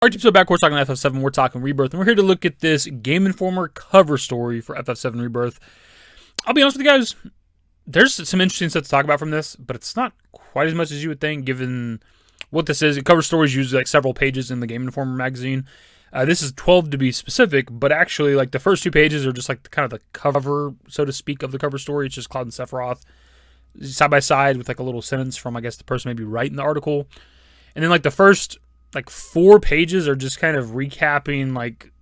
Alright, so back, we're talking FF7, we're talking Rebirth, and we're here to look at this Game Informer cover story for FF7 Rebirth. I'll be honest with you guys, there's some interesting stuff to talk about from this, but it's not quite as much as you would think, given what this is. A cover story is usually like several pages in the Game Informer magazine. This is 12 to be specific, but actually, like, the first 2 pages are just like kind of the cover, so to speak, of the cover story. It's just Cloud and Sephiroth side by side with like a little sentence from, I guess, the person maybe writing the article. And then like the first 4 pages are just kind of recapping like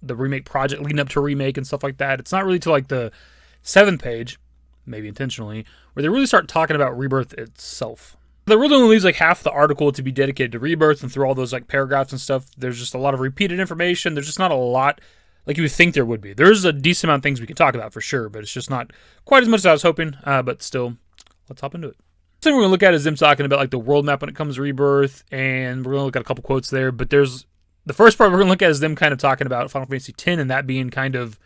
the remake project leading up to a remake and stuff like that. It's not really till like the 7th page, maybe intentionally, where they really start talking about Rebirth itself. That really only leaves like half the article to be dedicated to Rebirth, and through all those like paragraphs and stuff, there's just a lot of repeated information. There's just not a lot like you would think there would be. There's a decent amount of things we can talk about for sure, but it's just not quite as much as I was hoping. But still, let's hop into it. The thing we're going to look at is them talking about like the world map when it comes to Rebirth, and we're going to look at a couple quotes there. But there's the first part we're going to look at is them kind of talking about Final Fantasy X, and that being kind of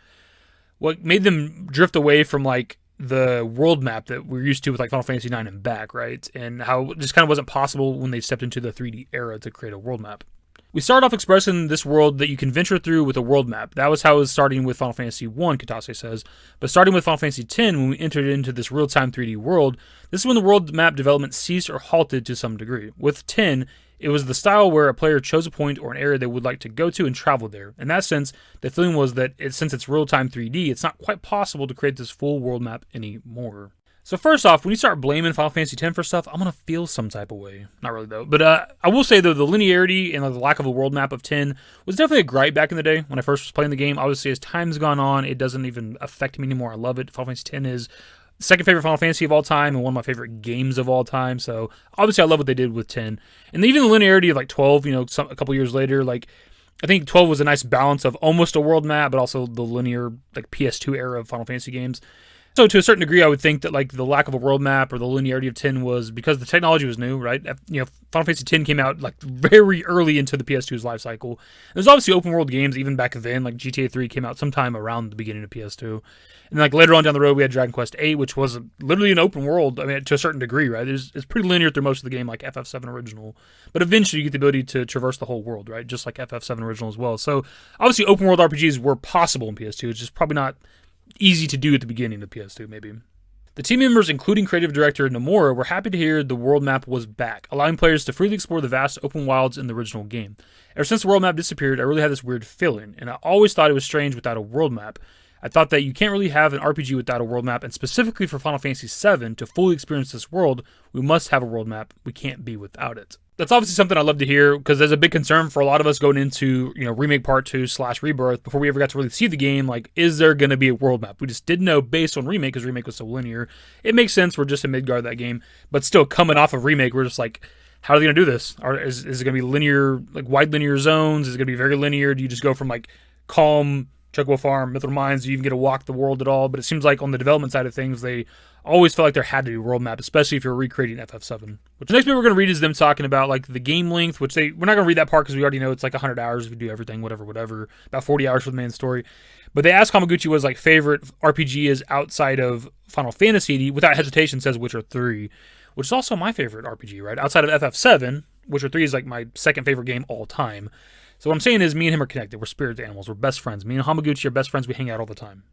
what made them drift away from like the world map that we're used to with like Final Fantasy IX and back, right? And how it just kind of wasn't possible when they stepped into the 3D era to create a world map. We started off expressing this world that you can venture through with a world map. That was how it was starting with Final Fantasy I, Katase says. But starting with Final Fantasy X, when we entered into this real-time 3D world, this is when the world map development ceased or halted to some degree. With 10, it was the style where a player chose a point or an area they would like to go to and travel there. In that sense, the feeling was that since it's real-time 3D, it's not quite possible to create this full world map anymore. So first off, when you start blaming Final Fantasy X for stuff, I'm going to feel some type of way. Not really, though. But I will say, though, the linearity and the lack of a world map of 10 was definitely a gripe back in the day when I first was playing the game. Obviously, as time's gone on, it doesn't even affect me anymore. I love it. Final Fantasy X is the second favorite Final Fantasy of all time and one of my favorite games of all time. So obviously, I love what they did with 10. And even the linearity of like 12, a couple years later, like I think 12 was a nice balance of almost a world map, but also the linear like PS2 era of Final Fantasy games. So to a certain degree, I would think that like the lack of a world map or the linearity of 10 was because the technology was new, right? Final Fantasy X came out like very early into the PS2's life cycle. There's obviously open world games even back then, like GTA 3 came out sometime around the beginning of PS2. And like later on down the road, we had Dragon Quest VIII, which was literally an open world. I mean, to a certain degree, right? It's pretty linear through most of the game, like FF7 original. But eventually, you get the ability to traverse the whole world, right? Just like FF7 original as well. So obviously, open world RPGs were possible in PS2. It's just probably not easy to do at the beginning of PS2, maybe. The team members, including creative director Nomura, were happy to hear the world map was back, allowing players to freely explore the vast open wilds in the original game. Ever since the world map disappeared, I really had this weird feeling, and I always thought it was strange without a world map. I thought that you can't really have an RPG without a world map, and specifically for Final Fantasy VII, to fully experience this world, we must have a world map. We can't be without it. That's obviously something I love to hear, because there's a big concern for a lot of us going into, Remake Part 2 / Rebirth, before we ever got to really see the game, like, is there going to be a world map? We just didn't know based on Remake, because Remake was so linear. It makes sense, we're just in Midgard that game, but still, coming off of Remake, we're just like, how are they going to do this? Is it going to be linear, like wide linear zones? Is it going to be very linear? Do you just go from like calm Chocobo Farm, Mythril Mines, do you even get to walk the world at all? But it seems like on the development side of things, they always felt like there had to be a world map, especially if you're recreating FF7. Which the next bit we're going to read is them talking about like the game length, which we're not going to read that part because we already know it's like 100 hours if you do everything, whatever. About 40 hours for the main story. But they asked Hamaguchi what his like favorite RPG is outside of Final Fantasy, and he, without hesitation, says Witcher 3, which is also my favorite RPG, right? Outside of FF7, Witcher 3 is like my second favorite game all time. So what I'm saying is me and him are connected. We're spirit animals. We're best friends. Me and Hamaguchi are best friends. We hang out all the time.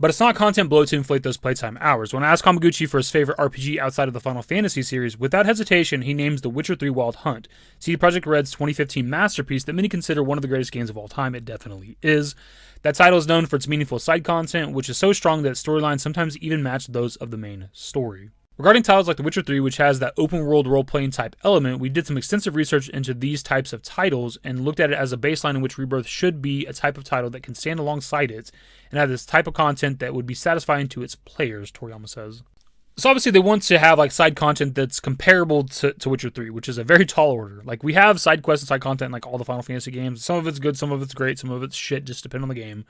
But it's not content bloat to inflate those playtime hours. When I asked Hamaguchi for his favorite RPG outside of the Final Fantasy series, without hesitation, he names The Witcher 3 Wild Hunt. CD Projekt Red's 2015 masterpiece that many consider one of the greatest games of all time. It definitely is. That title is known for its meaningful side content, which is so strong that its storylines sometimes even match those of the main story. Regarding titles like The Witcher 3, which has that open-world role-playing type element, we did some extensive research into these types of titles and looked at it as a baseline in which Rebirth should be a type of title that can stand alongside it and have this type of content that would be satisfying to its players, Toriyama says. So obviously they want to have like side content that's comparable to Witcher 3, which is a very tall order. Like we have side quests and side content in like all the Final Fantasy games. Some of it's good, some of it's great, some of it's shit, just depending on the game.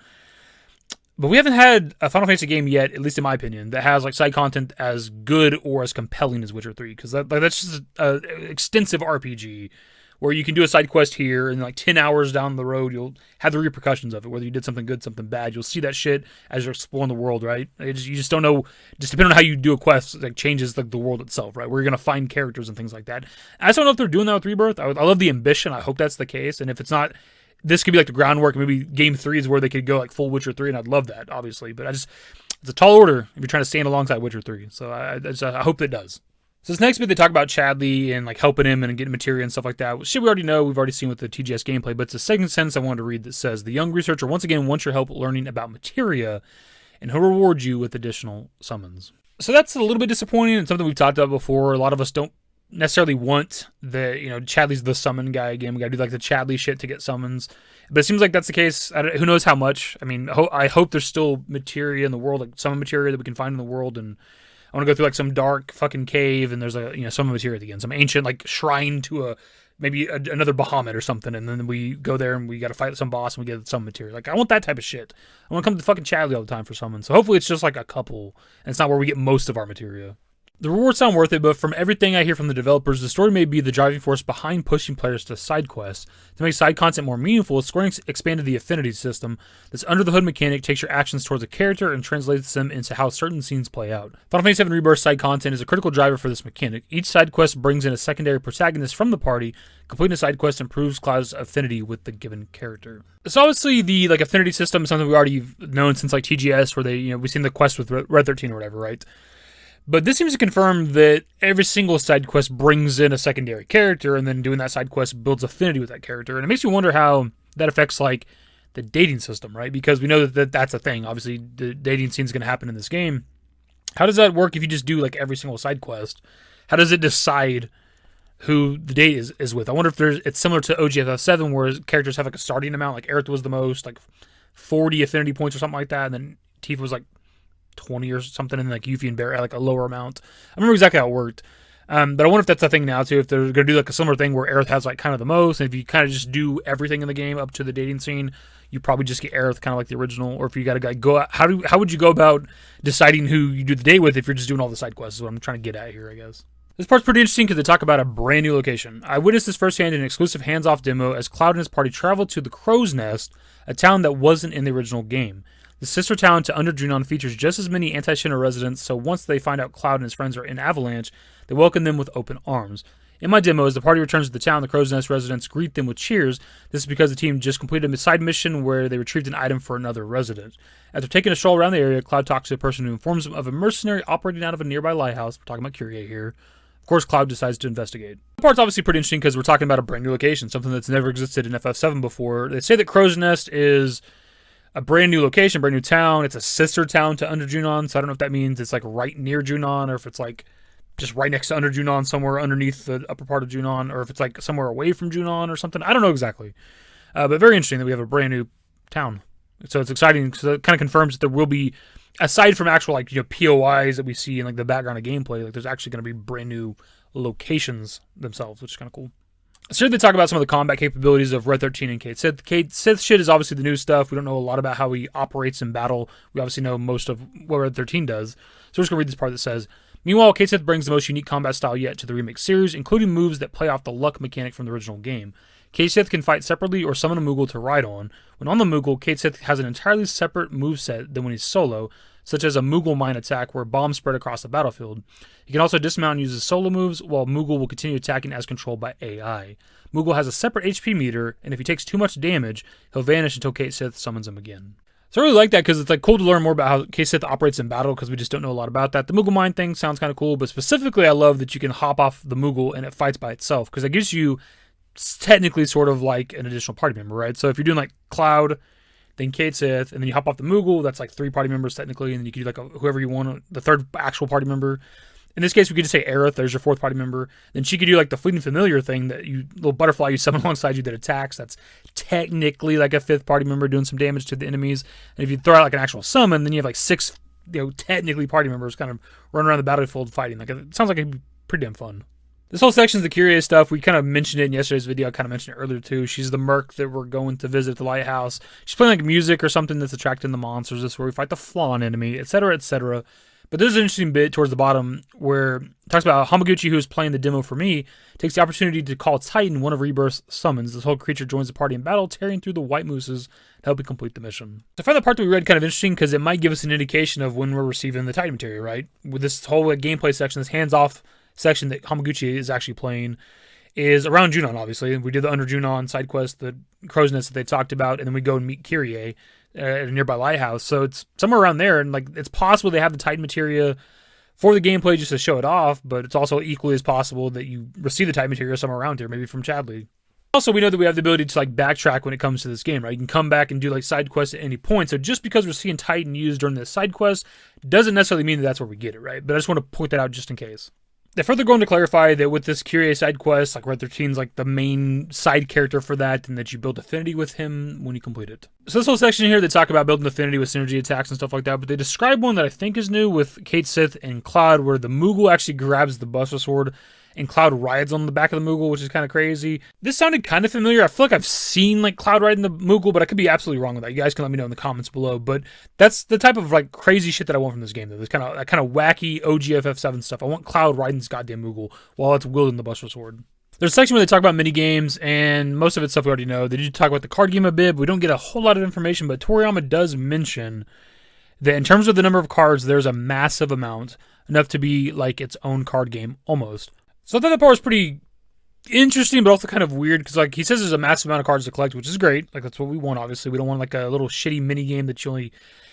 But we haven't had a Final Fantasy game yet, at least in my opinion, that has like side content as good or as compelling as Witcher 3, because that's just an extensive RPG where you can do a side quest here and like 10 hours down the road, you'll have the repercussions of it. Whether you did something good, something bad, you'll see that shit as you're exploring the world, right? You just don't know, just depending on how you do a quest, like changes like the world itself, right? Where you're going to find characters and things like that. I just don't know if they're doing that with Rebirth. I love the ambition. I hope that's the case. And if it's not, this could be like the groundwork. Maybe game 3 is where they could go like full Witcher 3, and I'd love that, obviously. But it's a tall order if you're trying to stand alongside Witcher 3. So I hope that does. So this next bit, they talk about Chadley and like helping him and getting materia and stuff like that. Shit we already know, we've already seen with the TGS gameplay, but it's a second sentence I wanted to read that says, the young researcher once again wants your help learning about materia, and he'll reward you with additional summons. So that's a little bit disappointing and something we've talked about before. A lot of us don't necessarily want Chadley's the summon guy again. We gotta do like the Chadley shit to get summons. But it seems like that's the case. Who knows how much? I mean, I hope there's still materia in the world, like summon materia that we can find in the world, and I want to go through like some dark fucking cave and there's some material at the end, some ancient like shrine to another Bahamut or something, and then we go there and we got to fight some boss and we get some material. Like I want that type of shit. I want to come to fucking Chadley all the time for summons. So hopefully it's just like a couple and it's not where we get most of our materia. The rewards sound worth it, but from everything I hear from the developers, the story may be the driving force behind pushing players to side quests. To make side content more meaningful, Square Enix expanded the affinity system. This under-the-hood mechanic takes your actions towards a character and translates them into how certain scenes play out. Final Fantasy VII Rebirth side content is a critical driver for this mechanic. Each side quest brings in a secondary protagonist from the party. Completing a side quest improves Cloud's affinity with the given character. So obviously the like affinity system is something we already known since like TGS, where they we've seen the quest with Red 13 or whatever, right? But this seems to confirm that every single side quest brings in a secondary character, and then doing that side quest builds affinity with that character. And it makes me wonder how that affects like the dating system, right? Because we know that that's a thing. Obviously, the dating scene is going to happen in this game. How does that work if you just do like every single side quest? How does it decide who the date is with? I wonder if it's similar to OG FF7, where characters have like a starting amount. Like Aerith was the most, like 40 affinity points or something like that, and then Tifa was like 20 or something, and like Yuffie and Barrett had like a lower amount. I remember exactly how it worked. But I wonder if that's a thing now too, if they're going to do like a similar thing where Aerith has like kind of the most, and if you kind of just do everything in the game up to the dating scene, you probably just get Aerith kind of like the original, or if you got to go out, how would you go about deciding who you do the date with if you're just doing all the side quests is what I'm trying to get at here, I guess. This part's pretty interesting because they talk about a brand new location. I witnessed this firsthand in an exclusive hands-off demo as Cloud and his party traveled to the Crow's Nest, a town that wasn't in the original game. The sister town to Under Junon features just as many anti-Shinra residents, so once they find out Cloud and his friends are in Avalanche, they welcome them with open arms. In my demo, as the party returns to the town, the Crow's Nest residents greet them with cheers. This is because the team just completed a side mission where they retrieved an item for another resident. After taking a stroll around the area, Cloud talks to a person who informs him of a mercenary operating out of a nearby lighthouse. We're talking about Kyrie here. Of course, Cloud decides to investigate. The part's obviously pretty interesting because we're talking about a brand new location, something that's never existed in FF7 before. They say that Crow's Nest is a brand new location, brand new town. It's a sister town to Under Junon, so I don't know if that means it's like right near Junon, or if it's like just right next to Under Junon, somewhere underneath the upper part of Junon, or if it's like somewhere away from Junon or something. I don't know exactly. But very interesting that we have a brand new town. So it's exciting because it kind of confirms that there will be, aside from actual like POIs that we see in like the background of gameplay, like there's actually going to be brand new locations themselves, which is kind of cool. So they talk about some of the combat capabilities of Red 13 and Cait Sith. Cait Sith shit is obviously the new stuff. We don't know a lot about how he operates in battle. We obviously know most of what Red 13 does. So we're just going to read this part that says, meanwhile, Cait Sith brings the most unique combat style yet to the remake series, including moves that play off the luck mechanic from the original game. Cait Sith can fight separately or summon a Moogle to ride on. When on the Moogle, Cait Sith has an entirely separate moveset than when he's solo, such as a Moogle mine attack where bombs spread across the battlefield. He can also dismount and use his solo moves, while Moogle will continue attacking as controlled by AI. Moogle has a separate HP meter, and if he takes too much damage, he'll vanish until Cait Sith summons him again. So I really like that because it's like cool to learn more about how Cait Sith operates in battle because we just don't know a lot about that. The Moogle mine thing sounds kind of cool, but specifically I love that you can hop off the Moogle and it fights by itself because that gives you technically sort of like an additional party member, right? So if you're doing like Cloud, then Cait Sith, and then you hop off the Moogle, that's like 3 party members technically, and then you can do like whoever you want, the third actual party member. In this case, we could just say Aerith, there's your 4th party member. Then she could do like the Fleeting Familiar thing, that little butterfly you summon alongside you that attacks. That's technically like a 5th party member doing some damage to the enemies. And if you throw out like an actual summon, then you have like 6, technically party members kind of running around the battlefield fighting. Like it sounds like it'd be pretty damn fun. This whole section is the curious stuff. We kind of mentioned it in yesterday's video. I kind of mentioned it earlier too. She's the merc that we're going to visit at the lighthouse. She's playing like music or something that's attracting the monsters. This is where we fight the Flawn enemy, etc., etc. But there's an interesting bit towards the bottom where it talks about how Hamaguchi, who is playing the demo for me, takes the opportunity to call Titan, one of Rebirth's summons. This whole creature joins the party in battle, tearing through the white mooses to help you complete the mission. So I find that part that we read kind of interesting because it might give us an indication of when we're receiving the Titan material, right? With this whole gameplay section, this hands-off section that Hamaguchi is actually playing is around Junon, obviously. We did the Under Junon side quest, the crow's nest that they talked about, and then we go and meet Kyrie at a nearby lighthouse. So it's somewhere around there, and like it's possible they have the Titan materia for the gameplay just to show it off, but it's also equally as possible that you receive the Titan materia somewhere around here, maybe from Chadley. Also, we know that we have the ability to like backtrack when it comes to this game, right? You can come back and do like side quests at any point. So just because we're seeing Titan used during this side quest doesn't necessarily mean that that's where we get it, right? But I just want to point that out just in case. They further go on to clarify that with this Kyrie side quest, like Red 13's like the main side character for that, and that you build affinity with him when you complete it. So this whole section here, they talk about building affinity with synergy attacks and stuff like that, but they describe one that I think is new with Kate Sith and Cloud, where the Moogle actually grabs the Buster Sword and Cloud rides on the back of the Moogle, which is kind of crazy. This sounded kind of familiar. I feel like I've seen like Cloud riding the Moogle, but I could be absolutely wrong with that. You guys can let me know in the comments below. But that's the type of like crazy shit that I want from this game, though. This kind of wacky OG FF7 stuff. I want Cloud riding this goddamn Moogle while it's wielding the Buster Sword. There's a section where they talk about mini games, and most of it's stuff we already know. They do talk about the card game a bit, but we don't get a whole lot of information. But Toriyama does mention that in terms of the number of cards, there's a massive amount, enough to be like its own card game almost. So I thought that part was pretty interesting, but also kind of weird, because like he says there's a massive amount of cards to collect, which is great. Like that's what we want, obviously. We don't want like a little shitty mini game that you only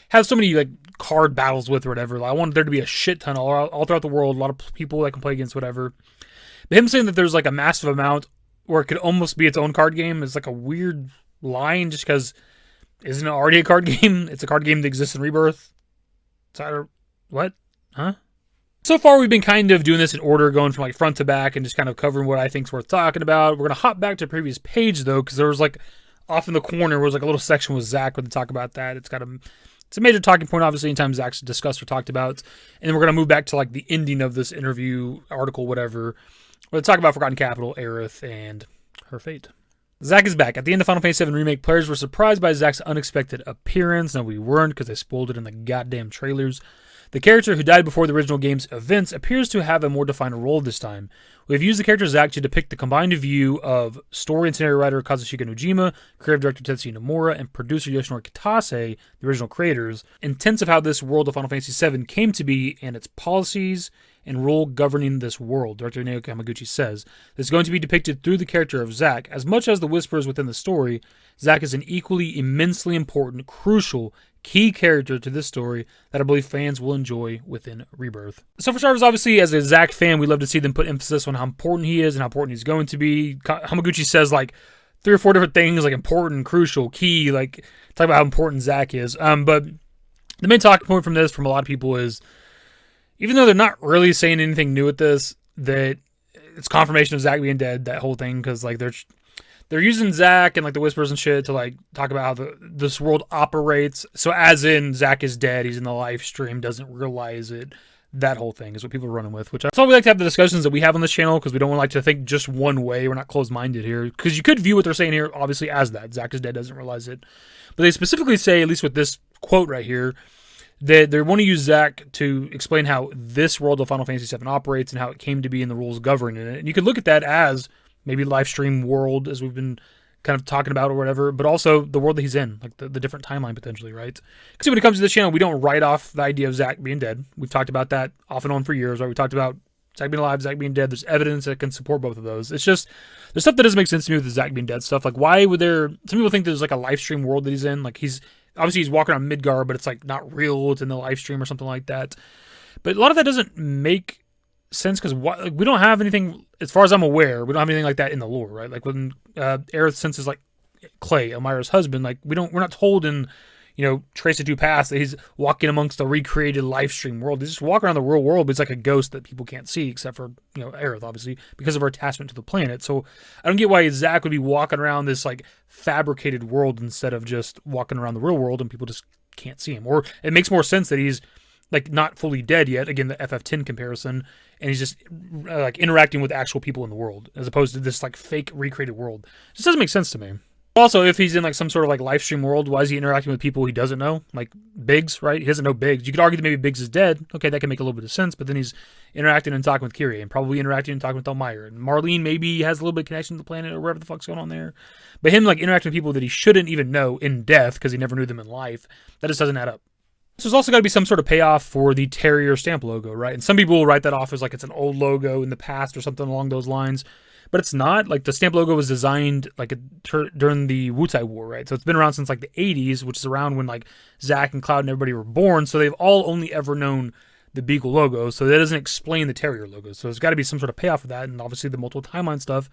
have so many like card battles with or whatever. Like, I want there to be a shit ton all throughout the world, a lot of people that can play against whatever. But him saying that there's like a massive amount where it could almost be its own card game is like a weird line, just because isn't it already a card game? It's a card game that exists in Rebirth. What? Huh? So far, we've been kind of doing this in order, going from like front to back and just kind of covering what I think is worth talking about. We're going to hop back to the previous page, though, because there was like off in the corner was like a little section with Zack where they talk about that. It's a major talking point, obviously, anytime Zack's discussed or talked about. And then we're going to move back to like the ending of this interview, article, whatever, where they talk about Forgotten Capital, Aerith, and her fate. Zack is back. At the end of Final Fantasy VII Remake, players were surprised by Zack's unexpected appearance. No, we weren't, because they spoiled it in the goddamn trailers. The character, who died before the original game's events, appears to have a more defined role this time. We've used the character Zack to depict the combined view of story and scenario writer Kazushika Nojima, creative director Tetsuya Nomura, and producer Yoshinori Kitase, the original creators, intents of how this world of Final Fantasy VII came to be and its policies and role governing this world. Director Naoki Hamaguchi says, "This is going to be depicted through the character of Zack. As much as the whispers within the story, Zack is an equally immensely important, crucial, key character to this story that I believe fans will enjoy within Rebirth." So for starters, obviously, as a Zack fan, we love to see them put emphasis on how important he is and how important he's going to be. Hamaguchi says like 3 or 4 different things, like important, crucial, key, like talk about how important Zack is. But the main talking point from this, from a lot of people, is even though they're not really saying anything new with this, that it's confirmation of Zack being dead, that whole thing, because like they're using Zack and like the whispers and shit to like talk about how this world operates. So as in Zack is dead, he's in the live stream, doesn't realize it. That whole thing is what people are running with, which that's why we like to have the discussions that we have on this channel, because we don't like to think just one way. We're not closed-minded here, because you could view what they're saying here obviously as that Zack is dead, doesn't realize it. But they specifically say, at least with this quote right here, that they want to use Zack to explain how this world of Final Fantasy VII operates and how it came to be and the rules governing it. And you could look at that as maybe live stream world, as we've been kind of talking about or whatever, but also the world that he's in, like the different timeline potentially, right? Because when it comes to this channel, we don't write off the idea of Zack being dead. We've talked about that off and on for years, right? We talked about Zack being alive, Zack being dead. There's evidence that can support both of those. It's just, there's stuff that doesn't make sense to me with the Zack being dead stuff. Like, why would some people think there's like a live stream world that he's in. Like, obviously he's walking around Midgar, but it's like not real. It's in the live stream or something like that. But a lot of that doesn't make sense, because we don't have anything, as far as I'm aware, we don't have anything like that in the lore, right? Like when Aerith senses like Clay, Elmira's husband, like we're not told in, Trace It to Past that he's walking amongst a recreated live stream world. He's just walking around the real world, but it's like a ghost that people can't see, except for, Aerith, obviously, because of her attachment to the planet. So I don't get why Zack would be walking around this like fabricated world instead of just walking around the real world and people just can't see him. Or it makes more sense that he's like not fully dead yet, again, the FF10 comparison, and he's just like interacting with actual people in the world, as opposed to this like fake recreated world. It just doesn't make sense to me. Also, if he's in like some sort of like live stream world, why is he interacting with people he doesn't know? Like Biggs, right? He doesn't know Biggs. You could argue that maybe Biggs is dead. Okay, that can make a little bit of sense, but then he's interacting and talking with Kyrie and probably interacting and talking with Elmira. And Marlene maybe has a little bit of connection to the planet or wherever the fuck's going on there. But him like interacting with people that he shouldn't even know in death because he never knew them in life, that just doesn't add up. So there's also got to be some sort of payoff for the Terrier stamp logo, right? And some people will write that off as like it's an old logo in the past or something along those lines. But it's not. Like, the stamp logo was designed like during the Wutai War, right? So it's been around since like the 80s, which is around when like Zack and Cloud and everybody were born. So they've all only ever known the Beagle logo. So that doesn't explain the Terrier logo. So there's got to be some sort of payoff for that. And obviously the multiple timeline stuff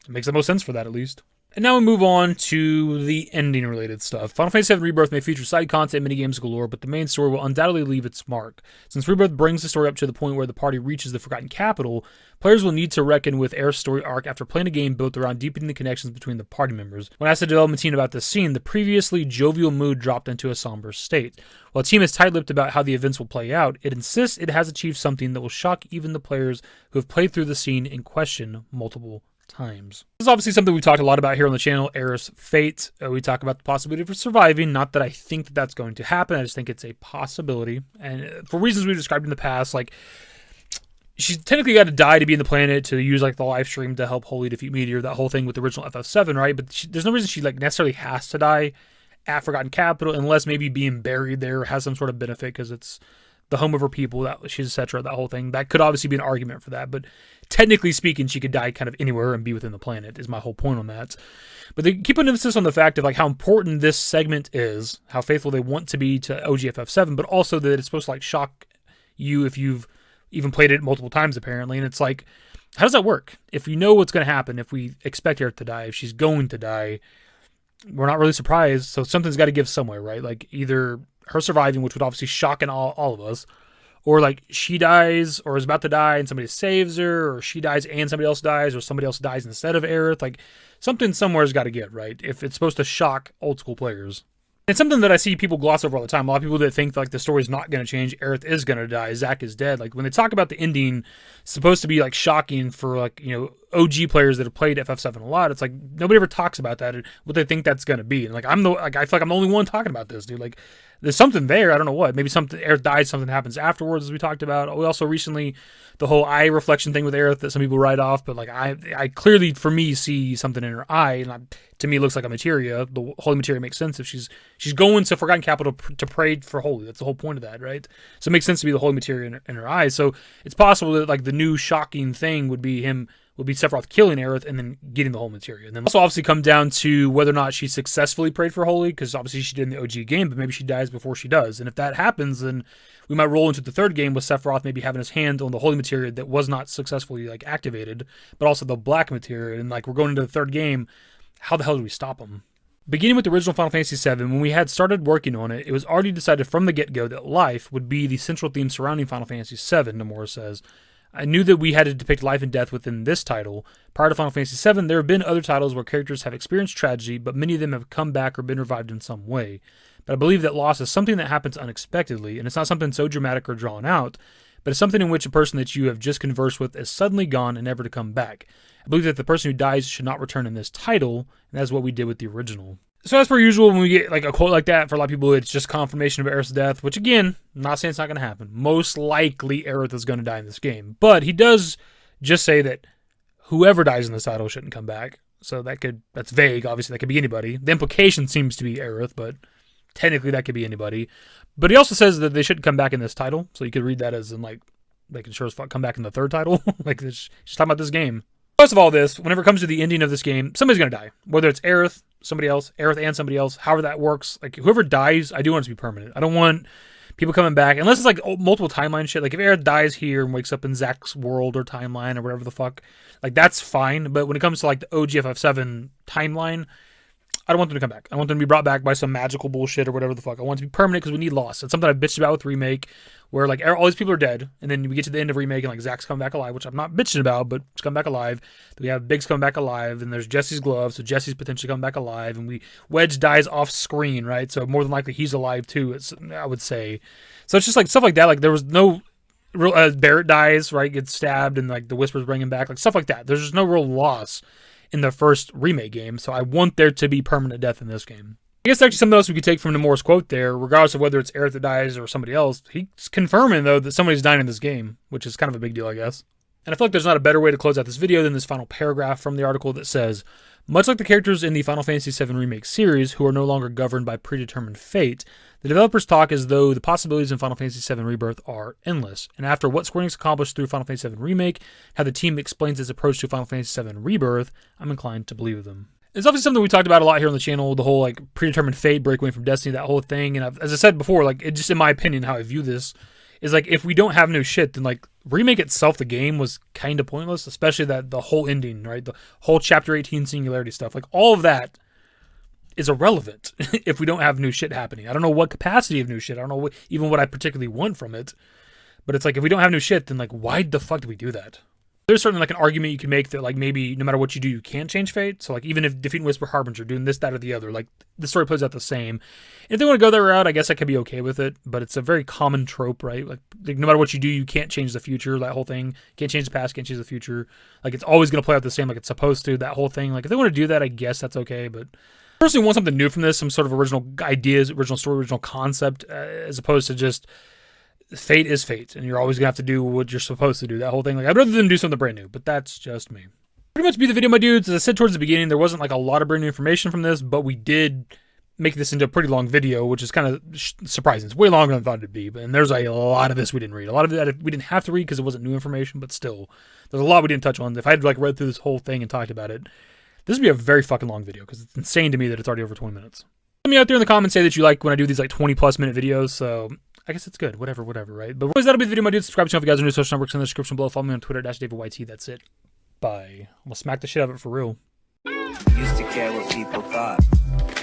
makes the most sense for that, at least. And now we move on to the ending-related stuff. Final Fantasy VII Rebirth may feature side content, minigames galore, but the main story will undoubtedly leave its mark. Since Rebirth brings the story up to the point where the party reaches the Forgotten Capital, players will need to reckon with Aerith's story arc after playing a game built around deepening the connections between the party members. When asked the development team about this scene, the previously jovial mood dropped into a somber state. While the team is tight-lipped about how the events will play out, it insists it has achieved something that will shock even the players who have played through the scene in question multiple times. This is obviously something we talked a lot about here on the channel, Aerith's fate. We talk about the possibility of surviving. Not that I think that that's going to happen. I just think it's a possibility. And for reasons we've described in the past, like, she's technically got to die to be in the planet to use like the live stream to help Holy defeat Meteor, that whole thing with the original FF7, right? But there's no reason she like necessarily has to die at Forgotten Capital unless maybe being buried there has some sort of benefit because it's the home of her people, that she's etc. That whole thing. That could obviously be an argument for that, but technically speaking, she could die kind of anywhere and be within the planet, is my whole point on that. But they keep an emphasis on the fact of like how important this segment is, how faithful they want to be to OG FF7, but also that it's supposed to like shock you if you've even played it multiple times apparently. And it's like, how does that work? If we know what's going to happen, if we expect her to die, if she's going to die, we're not really surprised. So something's got to give somewhere, right? Like either her surviving, which would obviously shock all of us, or like she dies or is about to die and somebody saves her, or she dies and somebody else dies, or somebody else dies instead of Aerith. Like something somewhere's got to get, right? If it's supposed to shock old school players. It's something that I see people gloss over all the time. A lot of people that think like the story's not going to change, Aerith is going to die, Zack is dead. Like when they talk about the ending, it's supposed to be like shocking for like, you know, OG players that have played FF7 a lot. It's like nobody ever talks about that and what they think that's going to be. And like I feel like I'm the only one talking about this, dude. Like there's something there. I don't know what. Maybe something, Aerith dies, something happens afterwards, as we talked about. We also recently, the whole eye reflection thing with Aerith that some people write off, but like I clearly, for me, see something in her eye, and to me, it looks like a materia. The holy materia makes sense if she's going to Forgotten Capital to pray for holy. That's the whole point of that, right? So it makes sense to be the holy materia in her eyes. So it's possible that like the new shocking thing would be Sephiroth killing Aerith and then getting the whole materia. And then also obviously come down to whether or not she successfully prayed for holy, because obviously she did in the OG game, but maybe she dies before she does. And if that happens, then we might roll into the third game with Sephiroth maybe having his hand on the holy materia that was not successfully like activated, but also the black materia. And like we're going into the third game, how the hell do we stop him? Beginning with the original Final Fantasy VII, when we had started working on it, it was already decided from the get-go that life would be the central theme surrounding Final Fantasy VII, Nomura says. I knew that we had to depict life and death within this title. Prior to Final Fantasy VII, there have been other titles where characters have experienced tragedy, but many of them have come back or been revived in some way. But I believe that loss is something that happens unexpectedly, and it's not something so dramatic or drawn out, but it's something in which a person that you have just conversed with is suddenly gone and never to come back. I believe that the person who dies should not return in this title, and that's what we did with the original. So as per usual, when we get like a quote like that, for a lot of people, it's just confirmation of Aerith's death, which again, I'm not saying it's not going to happen. Most likely Aerith is going to die in this game. But he does just say that whoever dies in this title shouldn't come back. So that's vague, obviously, that could be anybody. The implication seems to be Aerith, but technically that could be anybody. But he also says that they shouldn't come back in this title, so you could read that as in like, they can sure as fuck come back in the third title. Like, she's talking about this game. Most of all this, whenever it comes to the ending of this game, somebody's going to die. Whether it's Aerith, somebody else, Aerith and somebody else, however that works. Like, whoever dies, I do want it to be permanent. I don't want people coming back, unless it's like multiple timeline shit. Like, if Aerith dies here and wakes up in Zack's world or timeline or whatever the fuck, like, that's fine. But when it comes to, like, the OG FF7 timeline, I don't want them to come back. I want them to be brought back by some magical bullshit or whatever the fuck. I want it to be permanent because we need loss. It's something I've bitched about with Remake, where like all these people are dead, and then we get to the end of Remake and like Zack's coming back alive, which I'm not bitching about, but it's come back alive. Then we have Biggs coming back alive, and there's Jesse's glove, so Jesse's potentially coming back alive, and Wedge dies off screen, right? So more than likely he's alive too. I would say. So it's just like stuff like that. Like there was no real Barrett dies, right? Gets stabbed, and like the Whispers bring him back, like stuff like that. There's just no real loss in the first remake game, so I want there to be permanent death in this game. I guess actually something else we could take from Nomura's quote there, regardless of whether it's Aerith that dies or somebody else, he's confirming, though, that somebody's dying in this game, which is kind of a big deal, I guess. And I feel like there's not a better way to close out this video than this final paragraph from the article that says, much like the characters in the Final Fantasy VII Remake series, who are no longer governed by predetermined fate, the developers talk as though the possibilities in Final Fantasy VII Rebirth are endless. And after what Square Enix accomplished through Final Fantasy VII Remake, how the team explains its approach to Final Fantasy VII Rebirth, I'm inclined to believe them. It's obviously something we talked about a lot here on the channel, the whole like predetermined fate, breakaway from destiny, that whole thing. And as I said before, like it just in my opinion, how I view this is like if we don't have new shit, then like remake itself, the game was kind of pointless, especially that the whole ending, right? The whole chapter 18 singularity stuff, like all of that is irrelevant if we don't have new shit happening. I don't know what capacity of new shit. I don't know even what I particularly want from it, but it's like if we don't have new shit, then like why the fuck do we do that? There's certainly like an argument you can make that like maybe no matter what you do, you can't change fate. So like even if defeating Whisper Harbinger, doing this, that, or the other, like the story plays out the same. And if they want to go that route, I guess I could be okay with it. But it's a very common trope, right? Like no matter what you do, you can't change the future. That whole thing, can't change the past, can't change the future. Like it's always going to play out the same, like it's supposed to. That whole thing, like if they want to do that, I guess that's okay. But I personally want something new from this, some sort of original ideas, original story, original concept, as opposed to just fate is fate, and you're always gonna have to do what you're supposed to do. That whole thing, like I'd rather them do something brand new, but that's just me. Pretty much be the video, my dudes. As I said towards the beginning, there wasn't like a lot of brand new information from this, but we did make this into a pretty long video, which is kind of surprising. It's way longer than I thought it'd be, and there's a lot of this we didn't read. A lot of it we didn't have to read because it wasn't new information, but still, there's a lot we didn't touch on. If I had like read through this whole thing and talked about it, this would be a very fucking long video because it's insane to me that it's already over 20 minutes. Let me out there in the comments say that you like when I do these like 20+ minute videos, so I guess it's good. Whatever, right? But that'll be the video, my dudes. Subscribe to the channel if you guys are new. Social networks in the description below. Follow me on Twitter, @DavidYT. That's it. Bye. I'm gonna smack the shit out of it for real. Used to care what people thought,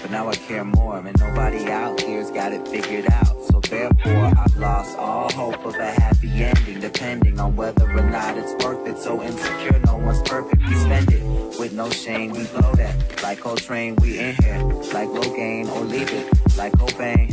but now I care more. And nobody out here's got it figured out. So therefore, I've lost all hope of a happy ending, depending on whether or not it's worth it. So insecure, no one's perfect. We spend it with no shame. We blow that like Coltrane. We in here like Logain or leave it like Cobain.